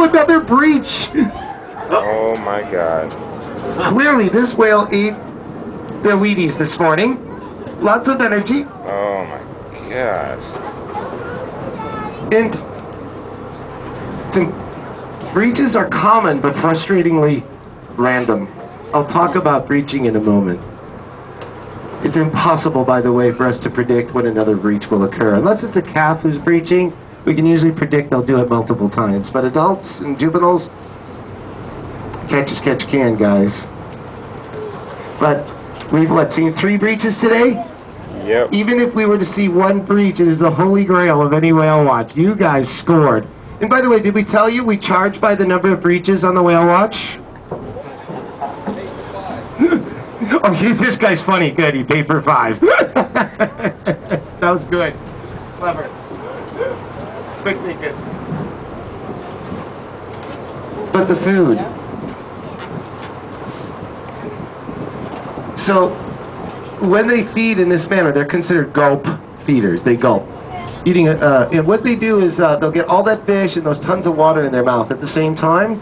Oh, another breach! Oh my God. Clearly, this whale ate the Wheaties this morning. Lots of energy. Oh my gosh. And breaches are common, but frustratingly random. I'll talk about breaching in a moment. It's impossible, by the way, for us to predict when another breach will occur. Unless it's a calf who's breaching, we can usually predict they'll do it multiple times. But adults and juveniles, catch as catch can, guys. But we've, seen 3 breaches today? Yep. Even if we were to see 1 breach, it is the holy grail of any whale watch. You guys scored. And by the way, did we tell you we charge by the number of breaches on the whale watch? Oh, this guy's funny. Good, he paid for 5. That was good. Clever. Quick thinking. But the food. So, when they feed in this manner, they're considered gulp feeders. They gulp. Eating and what they do is they'll get all that fish and those tons of water in their mouth at the same time,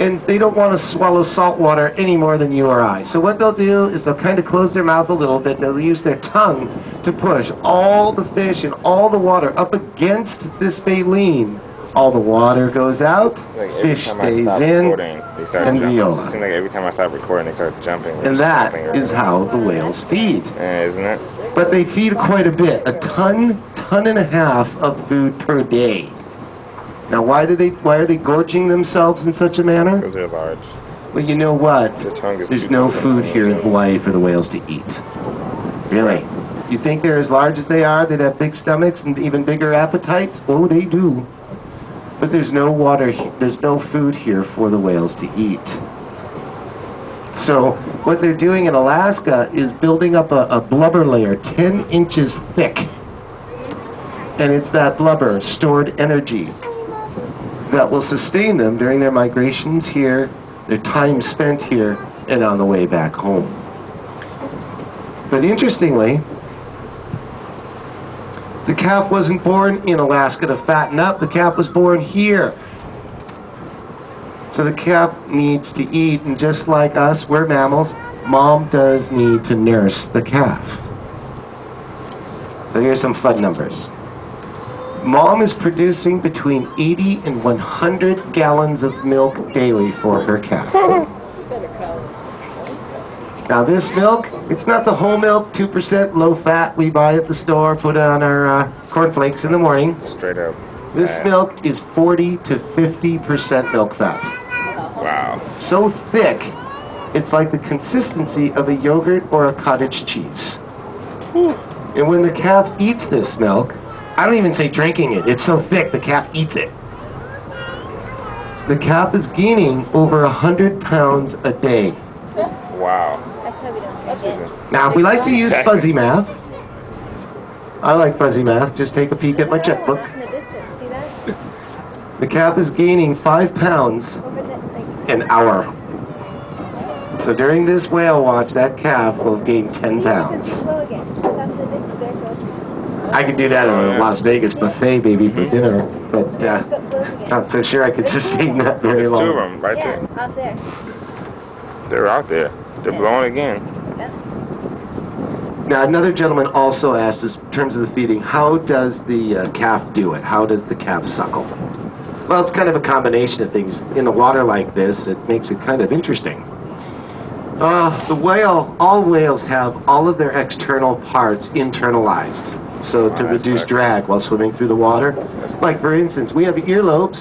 and they don't want to swallow salt water any more than you or I. So what they'll do is they'll kind of close their mouth a little bit. They'll use their tongue to push all the fish and all the water up against this baleen. All the water goes out, like fish stays in, and viola. It seems like every time I stop recording, they start jumping. And that is how the whales feed. Isn't it? But they feed quite a bit, a ton and a half of food per day. Now, why are they gorging themselves in such a manner? Because they're large. Well, you know what? There's no food here in Hawaii for the whales to eat. Really? You think they're as large as they are? They'd have big stomachs and even bigger appetites? Oh, they do. But there's no water, there's no food here for the whales to eat. So what they're doing in Alaska is building up a blubber layer 10 inches thick. And it's that blubber, stored energy, that will sustain them during their migrations here, their time spent here, and on the way back home. But interestingly, the calf wasn't born in Alaska to fatten up. The calf was born here. So the calf needs to eat, and just like us, we're mammals, mom does need to nurse the calf. So here's some fun numbers. Mom is producing between 80 and 100 gallons of milk daily for her calf. Now this milk, it's not the whole milk, 2% low fat we buy at the store, put on our cornflakes in the morning. Straight up. This milk is 40 to 50% milk fat. Wow. So thick, it's like the consistency of a yogurt or a cottage cheese. And when the calf eats this milk, I don't even say drinking it, it's so thick the calf eats it. The calf is gaining over 100 pounds a day. Wow. Now, if we like to use fuzzy math, I like fuzzy math. Just take a peek at my checkbook. The calf is gaining 5 pounds an hour. So during this whale watch, that calf will gain 10 pounds. I could do that at a Las Vegas buffet, baby, for dinner, but not so sure I could sustain that very long. There's 2 of them right there. Out there. They're out there. They're blowing again. Now, another gentleman also asked us, in terms of the feeding, how does the calf do it? How does the calf suckle? Well, it's kind of a combination of things. In a water like this, it makes it kind of interesting. The whale, all whales have all of their external parts internalized, so to reduce drag while swimming through the water. Like, for instance, we have earlobes,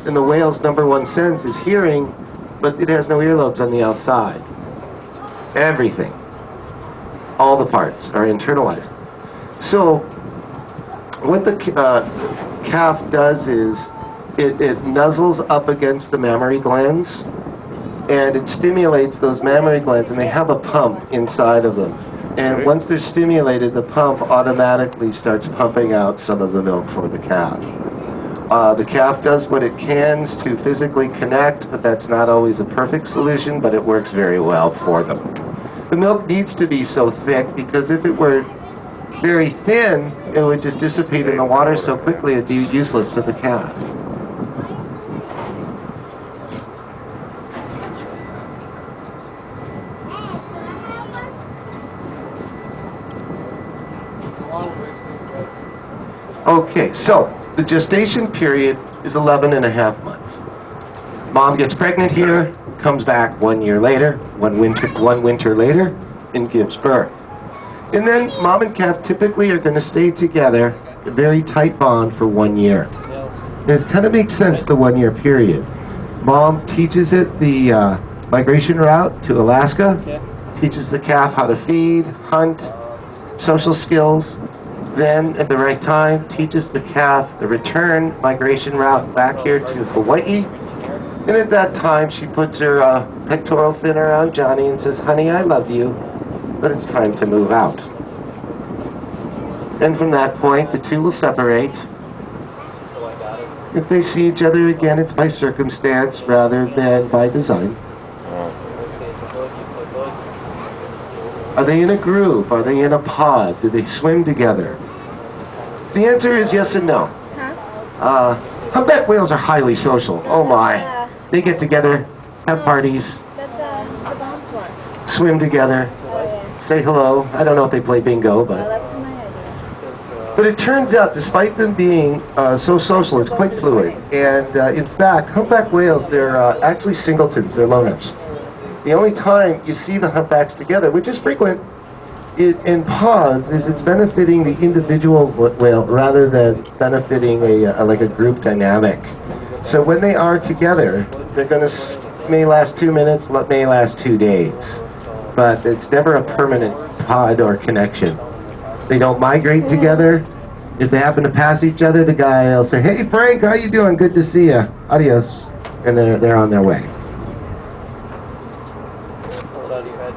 and the whale's #1 sense is hearing, but it has no earlobes on the outside. Everything, all the parts are internalized. So what the calf does is it nuzzles up against the mammary glands, and it stimulates those mammary glands, and they have a pump inside of them. And once they're stimulated, the pump automatically starts pumping out some of the milk for the calf. The calf does what it can to physically connect, but that's not always a perfect solution, but it works very well for them. The milk needs to be so thick because if it were very thin, it would just dissipate in the water so quickly it'd be useless to the calf. Okay, so the gestation period is 11 and a half months. Mom gets pregnant here, comes back 1 year later, one winter later, and gives birth. And then mom and calf typically are going to stay together, a very tight bond for 1 year. And it kind of makes sense, the 1 year period. Mom teaches it the migration route to Alaska, teaches the calf how to feed, hunt, social skills, then at the right time teaches the calf the return migration route back here to Hawaii. And at that time she puts her pectoral fin around Johnny and says, "Honey, I love you, but it's time to move out." And from that point, the two will separate. If they see each other again, it's by circumstance rather than by design. Are they in a group? Are they in a pod? Do they swim together? The answer is yes and no. Humpback whales are highly social. Oh my. They get together, have parties, swim together, say hello. I don't know if they play bingo, but it turns out, despite them being so social, it's quite fluid. And in fact, humpback whales, they're actually singletons, they're loners. The only time you see the humpbacks together, which is frequent in pods, is it's benefiting the individual whale rather than benefiting like a group dynamic. So when they are together, they're going to may last 2 minutes, may last 2 days. But it's never a permanent pod or connection. They don't migrate together. If they happen to pass each other, the guy will say, "Hey Frank, how you doing? Good to see you. Adios." And they're on their way. Hold out of your head.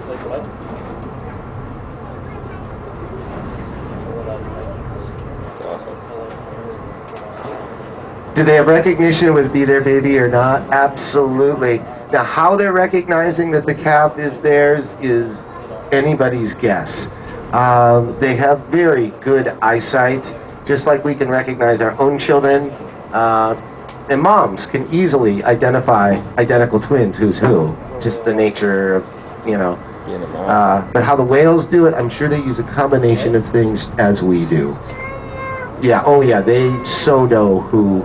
Like what? Hold out of your head. Do they have recognition with Be Their Baby or not? Absolutely. Now, how they're recognizing that the calf is theirs is anybody's guess. They have very good eyesight, just like we can recognize our own children. And moms can easily identify identical twins, who's who. Just the nature of, but how the whales do it, I'm sure they use a combination of things as we do. Yeah, oh yeah, they so know who.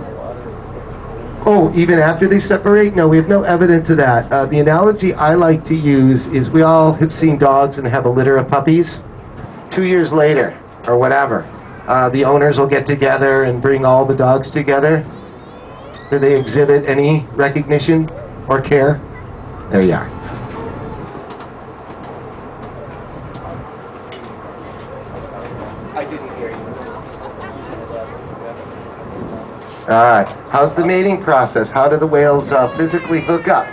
Oh, even after they separate? No, we have no evidence of that. The analogy I like to use is we all have seen dogs and have a litter of puppies. 2 years later, or whatever, the owners will get together and bring all the dogs together. Do they exhibit any recognition or care? There you are. I didn't hear you. All right. How's the mating process? How do the whales physically hook up?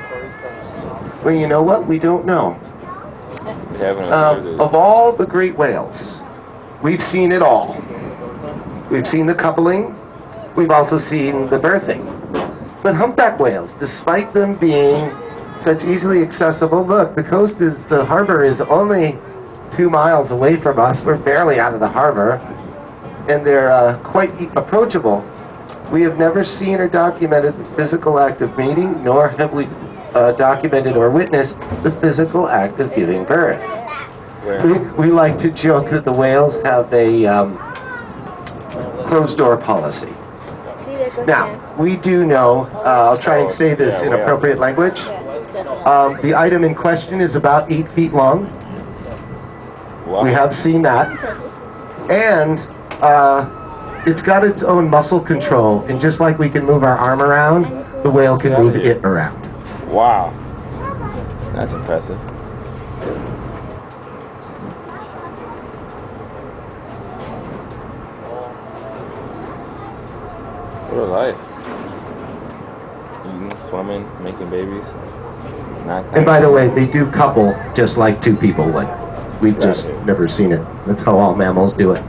Well, you know what? We don't know. Of all the great whales, we've seen it all. We've seen the coupling. We've also seen the birthing. But humpback whales, despite them being such easily accessible, look, the harbor is only 2 miles away from us. We're barely out of the harbor. And they're quite approachable. We have never seen or documented the physical act of mating, nor have we documented or witnessed the physical act of giving birth. We like to joke that the whales have a closed-door policy. Now, we do know, I'll try and say this in appropriate language, the item in question is about 8 feet long. Wow. We have seen that. And it's got its own muscle control, and just like we can move our arm around, the whale can move it around. Wow. That's impressive. What a life. Eating, swimming, making babies. And by the way, they do couple just like 2 people would. We've just never seen it. That's how all mammals do it.